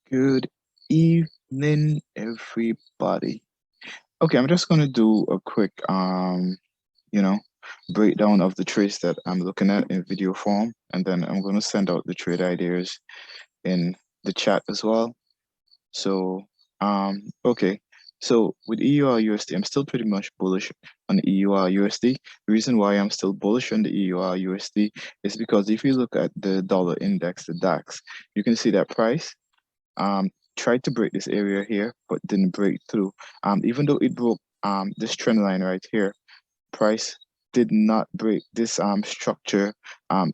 Good evening, everybody. Okay, I'm just gonna do a quick you know, breakdown of the trades that I'm looking at in video form, and then I'm gonna send out the trade ideas in the chat as well. So, okay. So with EUR USD, I'm still pretty much bullish on the EUR USD. The reason why I'm still bullish on the EUR USD is because if you look at the dollar index, the DAX, you can see that price tried to break this area here, but didn't break through. Even though it broke this trend line right here, price did not break this structure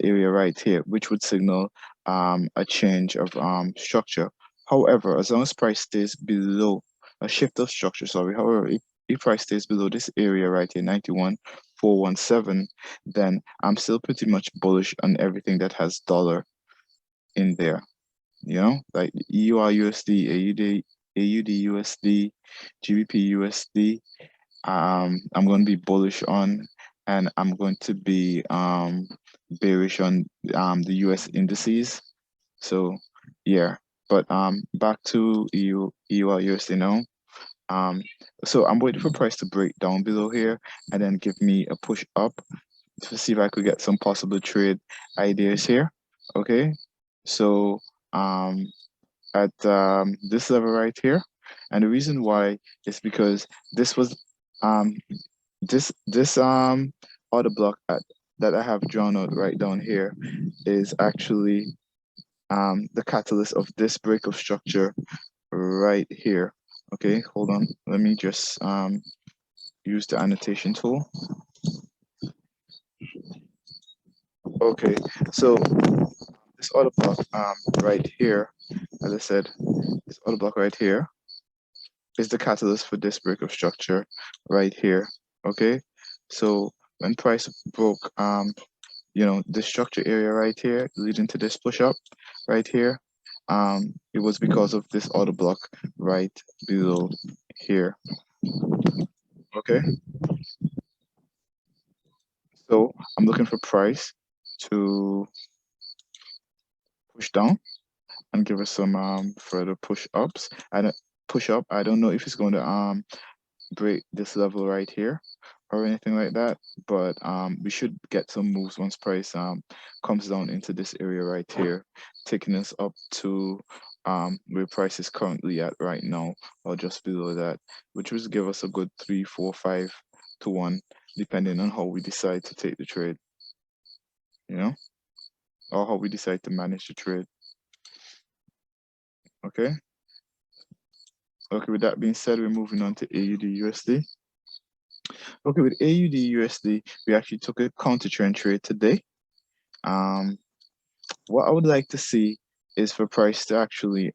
area right here, which would signal a change of structure. However, as long as price stays below a shift of structure, sorry, however, if price stays below this area right here, 91,417, then I'm still pretty much bullish on everything that has dollar in there. You know, like EUR USD, AUD USD, GBP USD. I'm going to be bullish on, and I'm going to be bearish on the US indices. So yeah, but back to EUR USD now. So I'm waiting for price to break down below here and then give me a push up to see if I could get some possible trade ideas here. Okay, so um at this level right here, and the reason why is because this was um this order block that I have drawn out right down here is actually the catalyst of this break of structure right here. Okay, hold on, let me just use the annotation tool. Okay, so this order block right here, as I said, this order block right here is the catalyst for this break of structure right here. Okay, so when price broke the structure area right here leading to this push up right here, it was because of this order block right below here. Okay, so I'm looking for price to push down and give us some further push ups. I don't know if it's going to break this level right here or anything like that, but we should get some moves once price comes down into this area right here, taking us up to where price is currently at right now, or just below that, which would give us a good 3, 4, 5 to 1, depending on how we decide to take the trade, or how we decide to manage the trade. Okay, with that being said, we're moving on to AUDUSD. Okay, with AUDUSD, we actually took a counter trend trade today. What I would like to see is for price to actually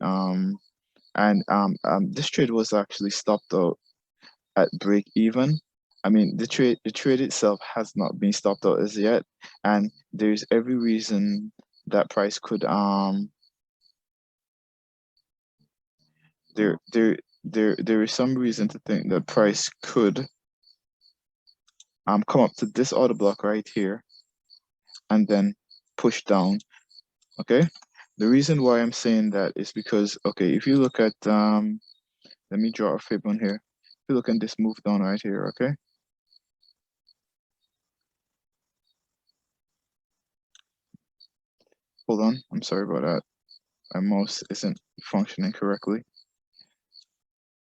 this trade was actually stopped out at break even. I mean, the trade itself has not been stopped out as yet, and there's every reason that price could there is some reason to think that price could come up to this order block right here and then push down. Okay, the reason why I'm saying that is because, okay, if you look at let me draw a fib on here. If you look at this move down right here, okay, hold on, I'm sorry about that, my mouse isn't functioning correctly.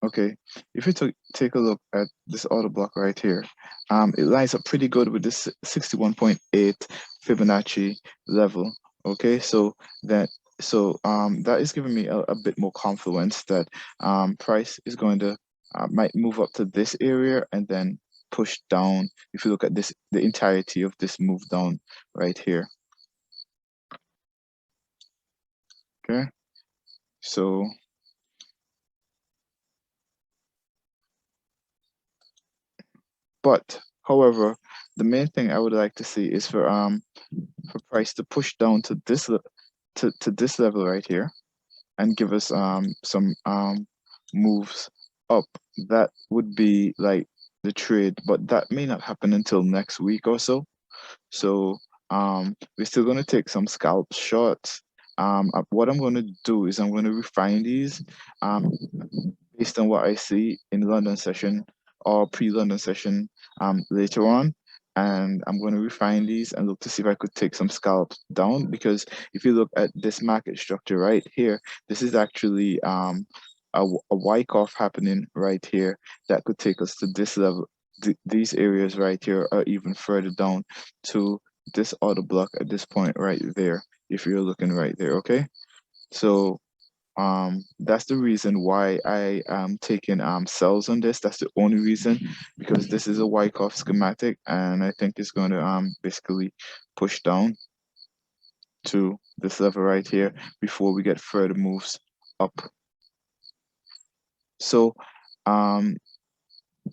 Okay, if you take a look at this order block right here, it lines up pretty good with this 61.8 Fibonacci level. Okay, so that is giving me a bit more confidence that price is going to might move up to this area and then push down. If you look at this, the entirety of this move down right here. Okay, so but however, the main thing I would like to see is for price to push down to this to this level right here and give us some moves up. That would be like the trade, but that may not happen until next week or so. So we're still going to take some scalp shots, what I'm going to do is I'm going to refine these based on what I see in London session or pre-London session later on. And I'm going to refine these and look to see if I could take some scalps down, because if you look at this market structure right here, this is actually a wyckoff happening right here that could take us to this level, these areas right here, or even further down to this order block at this point right there, if you're looking right there. Okay, so that's the reason why I am taking sells on this. That's the only reason, because this is a Wyckoff schematic, and I think it's going to basically push down to this level right here before we get further moves up. So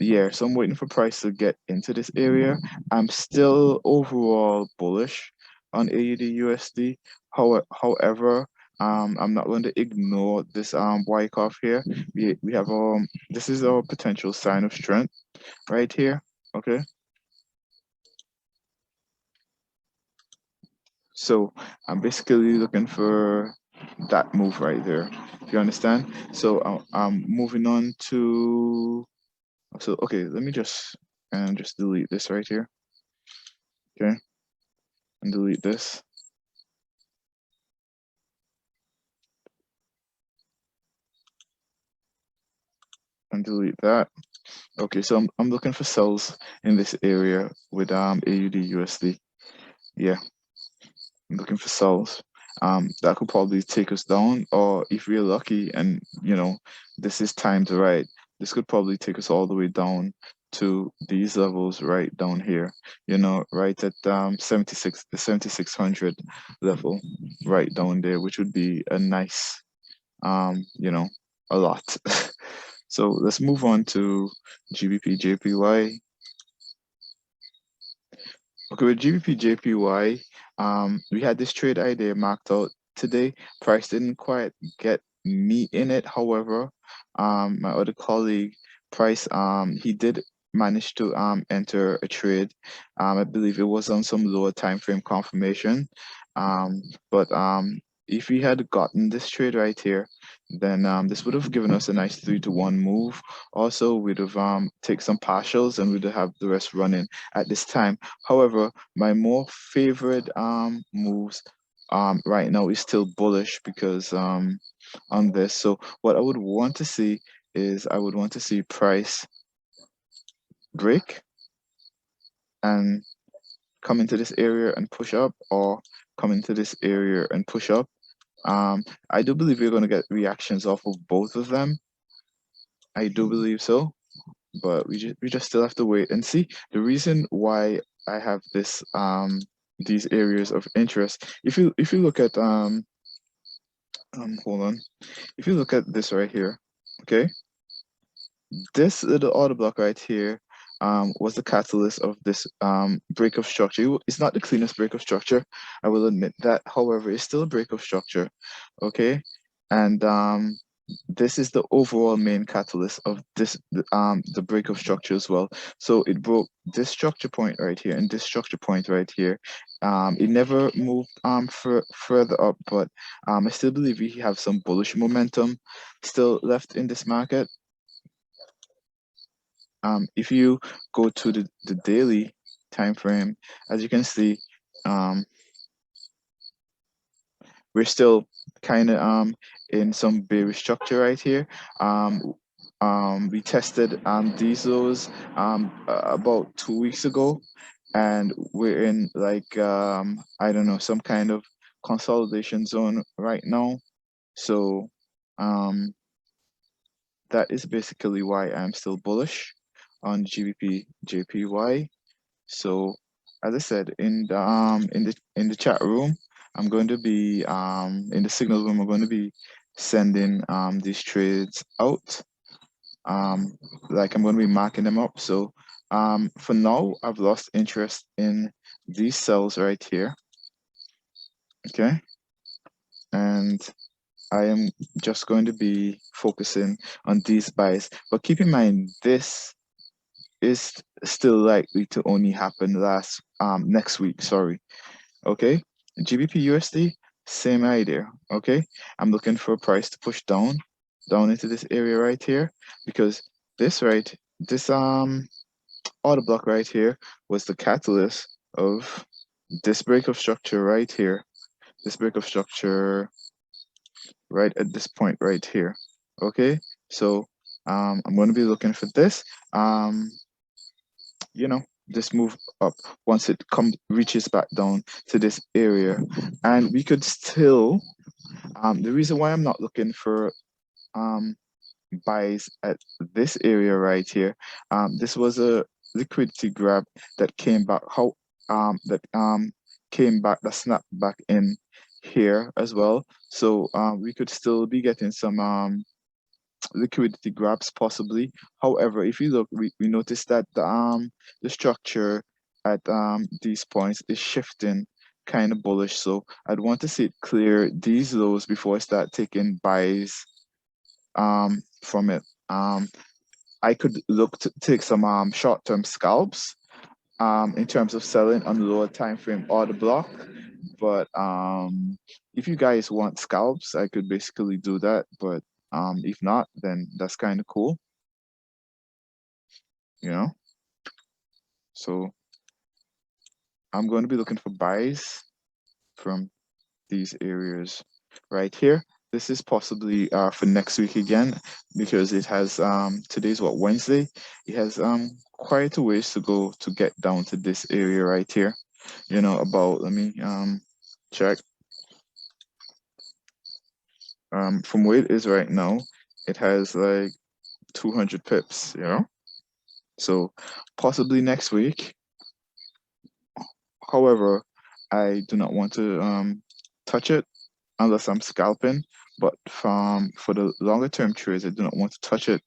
yeah, so I'm waiting for price to get into this area. I'm still overall bullish on AUDUSD. However, I'm not going to ignore this Wyckoff here. We have this is our potential sign of strength right here. Okay, so I'm basically looking for that move right there. If you understand. So I'm moving on to. So okay, let me just delete this right here. Okay, and delete this. And delete that. Okay, so I'm looking for sells in this area with AUDUSD. Yeah, I'm looking for sells. That could probably take us down, or if we're lucky and this is timed right, this could probably take us all the way down to these levels right down here. Right at 7600 level, right down there, which would be a nice a lot. So let's move on to GBPJPY. Okay, with GBPJPY, we had this trade idea marked out today. Price didn't quite get me in it. However, my other colleague, Price, he did manage to enter a trade. I believe it was on some lower time frame confirmation. But if we had gotten this trade right here, then this would have given us a nice 3-to-1 move. Also, we'd have take some partials and we'd have the rest running at this time. However, my more favorite moves right now is still bullish, because on this. So what I would want to see is I would want to see price break and come into this area and push up, or come into this area and push up. I do believe we're going to get reactions off of both of them. I do believe so, but we just still have to wait and see. The reason why I have these areas of interest, if you look at hold on, if you look at this right here, okay, this little order block right here was the catalyst of this break of structure. It's not the cleanest break of structure, I will admit that. However, it's still a break of structure, okay? And this is the overall main catalyst of this the break of structure as well. So it broke this structure point right here and this structure point right here. It never moved further up, but I still believe we have some bullish momentum still left in this market. If you go to the daily time frame, as you can see, we're still kind of in some bearish structure right here. We tested these lows about 2 weeks ago, and we're in like I don't know, some kind of consolidation zone right now. So that is basically why I'm still bullish on GBP JPY. So as I said, in the chat room, I'm going to be in the signal room, I'm going to be sending these trades out. Like I'm going to be marking them up. So for now, I've lost interest in these cells right here. Okay. And I am just going to be focusing on these buys. But keep in mind, this is still likely to only happen next week. Sorry. Okay. GBP USD, same idea. Okay, I'm looking for a price to push down into this area right here, because this order block right here was the catalyst of this break of structure right here, this break of structure right at this point right here. Okay, so I'm going to be looking for this, you know, this move up once it reaches back down to this area. And we could still, the reason why I'm not looking for um buys at this area right here, this was a liquidity grab that came back, came back, that snapped back in here as well. So we could still be getting some liquidity grabs possibly. However, if you look, we notice that the structure at these points is shifting kind of bullish. So I'd want to see it clear these lows before I start taking buys from it. I could look to take some short-term scalps in terms of selling on the lower time frame order block. But if you guys want scalps, I could basically do that. But if not, then that's kind of cool, you know. So I'm going to be looking for buys from these areas right here. This is possibly for next week again, because it has today's what, Wednesday. It has quite a ways to go to get down to this area right here, you know, about, let me check. From where it is right now, it has like 200 pips, you know. So possibly next week. However, I do not want to touch it unless I'm scalping. But for the longer term trades, I do not want to touch it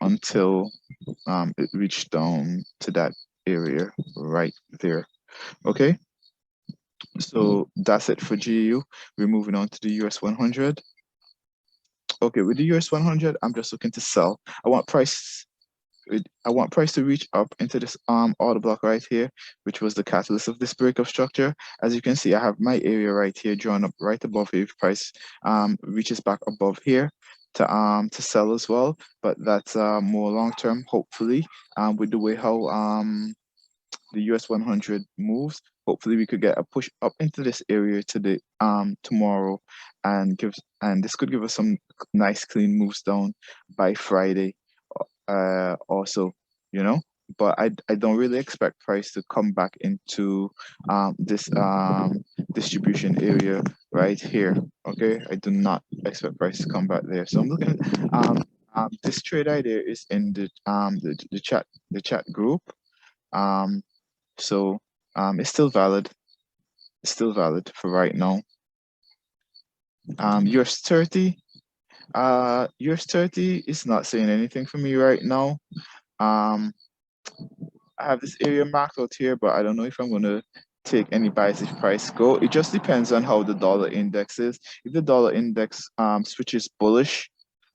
until it reached down to that area right there. Okay, so that's it for GU. We're moving on to the US 100. Okay, with the US 100, I'm just looking to sell. I want price to reach up into this order block right here, which was the catalyst of this break of structure. As you can see, I have my area right here drawn up right above here. If price reaches back above here to sell as well, but that's more long term, hopefully, with the way how the US 100 moves. Hopefully, we could get a push up into this area today, tomorrow, and this could give us some nice clean moves down by Friday. Also, you know, but I don't really expect price to come back into this distribution area right here. Okay, I do not expect price to come back there. So I'm looking at this trade idea is in the chat group. So it's still valid. It's still valid for right now. US 30. US 30 is not saying anything for me right now. I have this area marked out here, but I don't know if I'm gonna take any buys if price go. It just depends on how the dollar index is. If the dollar index switches bullish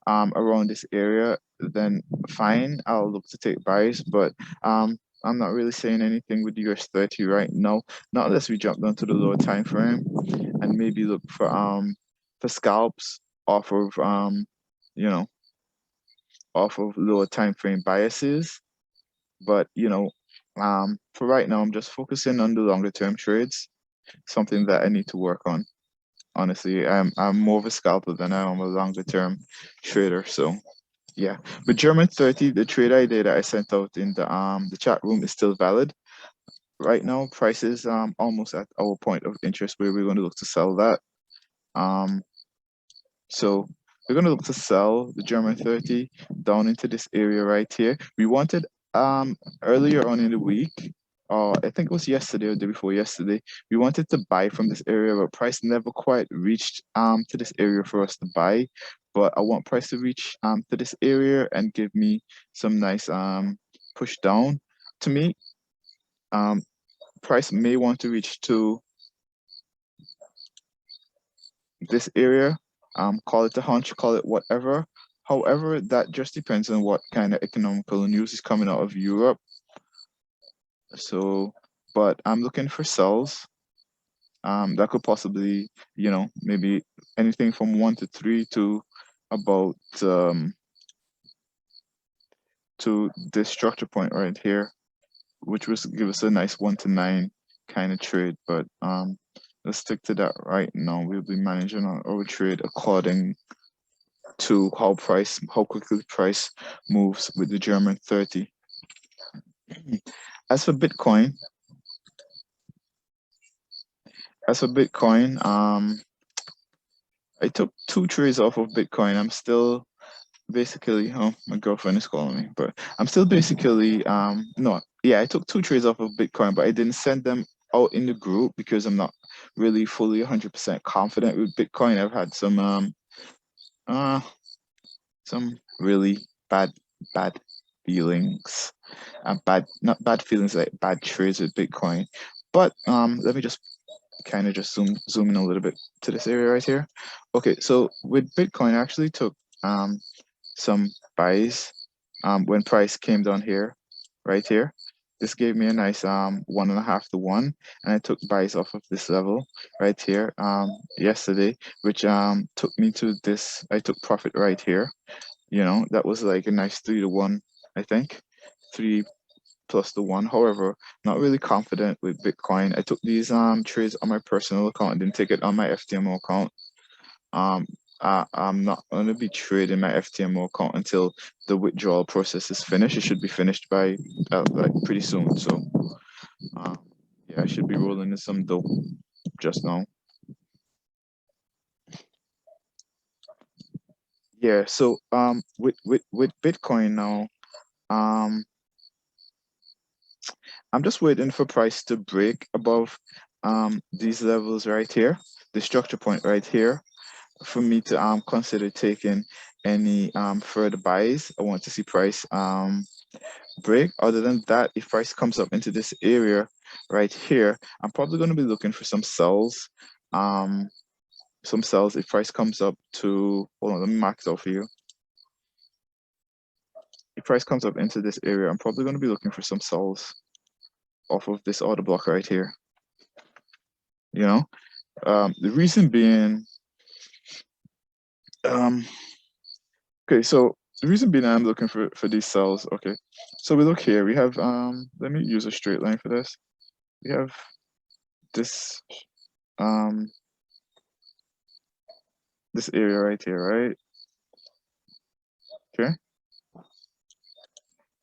around this area, then fine, I'll look to take buys. But I'm not really saying anything with the US 30 right now, not unless we jump down to the lower time frame and maybe look for scalps off of you know, off of lower time frame biases. But you know, for right now, I'm just focusing on the longer term trades, something that I need to work on. Honestly, I'm more of a scalper than I am a longer term trader. So yeah, but German 30, the trade idea that I sent out in the chat room is still valid. Right now, price is almost at our point of interest where we're going to look to sell that. So we're going to look to sell the German 30 down into this area right here. We wanted earlier on in the week, I think it was yesterday or the day before yesterday, we wanted to buy from this area, but price never quite reached to this area for us to buy. But I want price to reach to this area and give me some nice push down. To me, price may want to reach to this area, call it a hunch, call it whatever. However, that just depends on what kind of economical news is coming out of Europe. So, but I'm looking for sells. That could possibly, maybe anything from 1 to 3 to about to this structure point right here, which was give us a nice 1 to 9 kind of trade. But let's stick to that right now. We'll be managing our trade according to how quickly price moves with the German 30. As for Bitcoin, I took 2 trades off of Bitcoin. I'm still basically, oh, my girlfriend is calling me, but I'm still basically, no, yeah, I took 2 trades off of Bitcoin, but I didn't send them out in the group because I'm not really fully 100% confident with Bitcoin. I've had some really bad feelings, not bad feelings, like bad trades with Bitcoin. But let me just kind of just zoom in a little bit to this area right here. Okay, so with Bitcoin, I actually took some buys when price came down here, right here. This gave me a nice 1.5 to 1, and I took buys off of this level right here yesterday, which took me to this. I took profit right here. That was like a nice 3 to 1, I think, 3 plus the 1. However, not really confident with Bitcoin. I took these trades on my personal account. I didn't take it on my FTMO account. I'm not going to be trading my FTMO account until the withdrawal process is finished. It should be finished by like pretty soon. So yeah, I should be rolling in some dough just now. Yeah, so with Bitcoin now, I'm just waiting for price to break above these levels right here, the structure point right here, for me to consider taking any further buys. I want to see price break. Other than that, if price comes up into this area right here, I'm probably going to be looking for some sells. If price comes up to, hold on, let me mark it out for you. If price comes up into this area, I'm probably going to be looking for some sells off of this order block right here. The reason being, okay, so the reason being I'm looking for these sells. Okay, so we look here, we have let me use a straight line for this. We have this this area right here, right? Okay,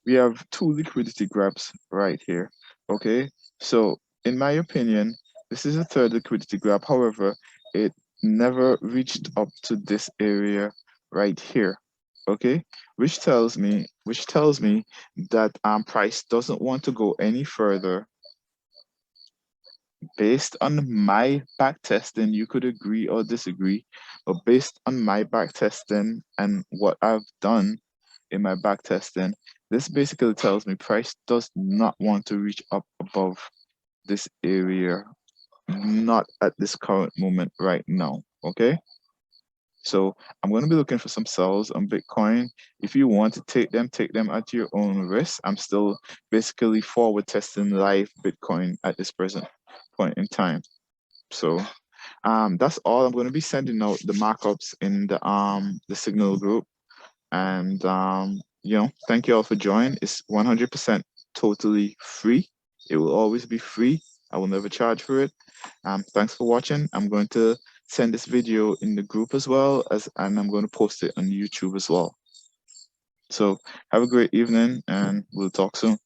we have 2 liquidity grabs right here. Okay, so in my opinion, this is a 3rd liquidity grab. However, it never reached up to this area right here. Okay, which tells me that price doesn't want to go any further. Based on my back testing, you could agree or disagree, but based on my back testing and what I've done in my back testing, this basically tells me price does not want to reach up above this area, not at this current moment right now. Okay, so I'm going to be looking for some sells on Bitcoin. If you want to take them at your own risk. I'm still basically forward testing live Bitcoin at this present point in time. So that's all. I'm going to be sending out the markups in the Signal group, and thank you all for joining. It's 100% totally free. It will always be free. I will never charge for it. Thanks for watching. I'm going to send this video in the group as well and I'm going to post it on YouTube as well. So have a great evening, and we'll talk soon.